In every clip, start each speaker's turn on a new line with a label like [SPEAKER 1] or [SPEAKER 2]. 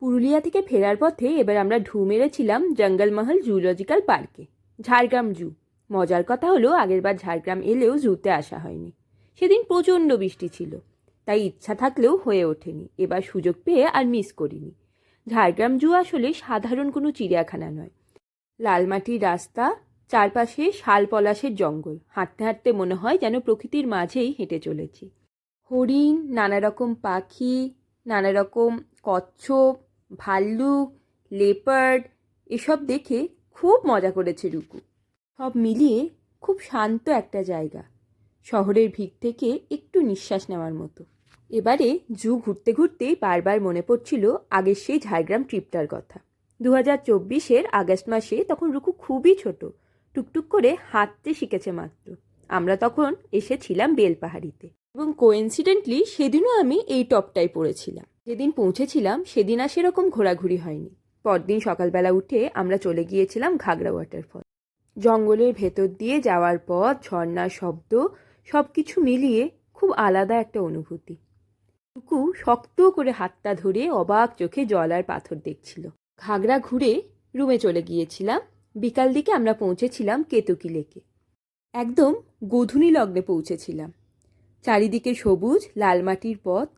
[SPEAKER 1] পুরুলিয়া থেকে ফেরার পথে এবার আমরা ঢু মেরেছিলাম জঙ্গলমহল জুলজিক্যাল পার্কে, ঝাড়গ্রাম জু। মজার কথা হলো আগেরবার ঝাড়গ্রাম এলেও জুতে আসা হয়নি। সেদিন প্রচণ্ড বৃষ্টি ছিল, তাই ইচ্ছা থাকলেও হয়ে ওঠেনি। এবার সুযোগ পেয়ে আর মিস করিনি। ঝাড়গ্রাম জু আসলে সাধারণ কোনো চিড়িয়াখানা নয়। লালমাটির রাস্তা, চারপাশে শাল পলাশের জঙ্গল। হাঁটতে হাঁটতে মনে হয় যেন প্রকৃতির মাঝেই হেঁটে চলেছি। হরিণ, নানা রকম পাখি, নানা রকম কচ্ছপ, ভাল্লুক, লেপার্ড, এসব দেখে খুব মজা করেছে রুকু। সব মিলিয়ে খুব শান্ত একটা জায়গা, শহরের ভিড় থেকে একটু নিঃশ্বাস নেওয়ার মতো। এবারে জু ঘুরতে ঘুরতেই বারবার মনে পড়ছিল আগের সেই ঝাড়গ্রাম ট্রিপটার কথা। 2024-এর আগস্ট মাসে তখন রুকু খুবই ছোট, টুকটুক করে হাঁটতে শিখেছে মাত্র। আমরা তখন এসেছিলাম বেলপাহাড়িতে, এবং কোইন্সিডেন্টলি সেদিনও আমি এই টপটাই পরেছিলাম। যেদিন পৌঁছেছিলাম সেদিন আর সেরকম ঘোরাঘুরি হয়নি। পরদিন সকালবেলা উঠে আমরা চলে গিয়েছিলাম ঘাগরা ওয়াটারফল। জঙ্গলের ভেতর দিয়ে যাওয়ার পথ, ঝর্ণার শব্দ, সব কিছু মিলিয়ে খুব আলাদা একটা অনুভূতি। টুকু শক্ত করে হাতটা ধরে অবাক চোখে জল আর পাথর দেখছিল। ঘাগরা ঘুরে রুমে চলে গিয়েছিলাম। বিকাল দিকে আমরা পৌঁছেছিলাম কেতকী লেকে। একদম গোধূলি লগ্নে পৌঁছেছিলাম। চারিদিকে সবুজ লাল মাটির পথ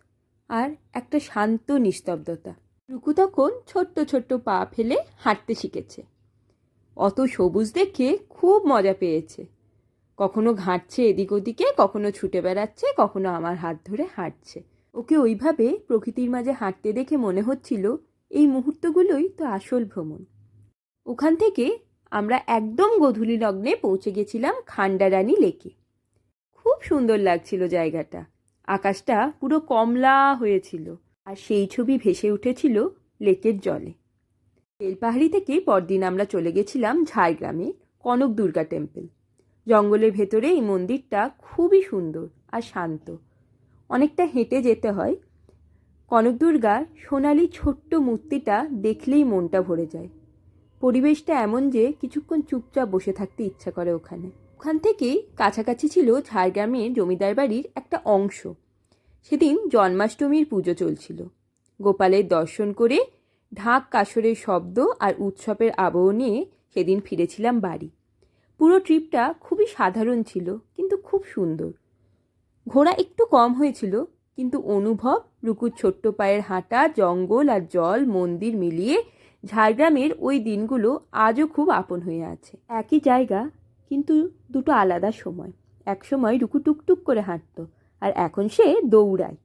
[SPEAKER 1] আর একটা শান্ত নিস্তব্ধতা। রুকু তখন ছোট্ট ছোট্ট পা ফেলে হাঁটতে শিখেছে। অত সবুজ দেখে খুব মজা পেয়েছে। কখনো ঘাঁটছে এদিক ওদিকে, কখনো ছুটে বেড়াচ্ছে, কখনো আমার হাত ধরে হাঁটছে। ওকে ওইভাবে প্রকৃতির মাঝে হাঁটতে দেখে মনে হচ্ছিল এই মুহূর্তগুলোই তো আসল ভ্রমণ। ওখান থেকে আমরা একদম গোধূলি লগ্নে পৌঁছে গেছিলাম খান্ডারানী লেকে। খুব সুন্দর লাগছিল জায়গাটা। আকাশটা পুরো কমলা হয়েছিল, আর সেই ছবি ভেসে উঠেছিল লেকের জলে। বেলপাহাড়ি থেকে পরদিন আমরা চলে গেছিলাম ঝাড়গ্রামে কনক দুর্গা টেম্পল। জঙ্গলের ভেতরে এই মন্দিরটা খুবই সুন্দর আর শান্ত। অনেকটা হেঁটে যেতে হয়। কনক দুর্গার সোনালি ছোট্ট মূর্তিটা দেখলেই মনটা ভরে যায়। পরিবেশটা এমন যে কিছুক্ষণ চুপচাপ বসে থাকতে ইচ্ছা করে ওখানে। ওখান থেকেই কাছাকাছি ছিল ঝাড়গ্রামের জমিদার বাড়ির একটা অংশ। সেদিন জন্মাষ্টমীর পুজো চলছিল। গোপালের দর্শন করে ঢাক কাসরের শব্দ আর উৎসবের আবহ নিয়ে সেদিন ফিরেছিলাম বাড়ি। পুরো ট্রিপটা খুবই সাধারণ ছিল, কিন্তু খুব সুন্দর। ঘোরা একটু কম হয়েছিল, কিন্তু অনুভব, রুকুর ছোট্ট পায়ের হাঁটা, জঙ্গল আর জল, মন্দির মিলিয়ে ঝাড়গ্রামের ওই দিনগুলো আজও খুব আপন হয়ে আছে। একই জায়গা, কিন্তু দুটো আলাদা সময়। এক সময় রুকু টুকটুক করে হাঁটতো, আর এখন সে দৌড়ায়।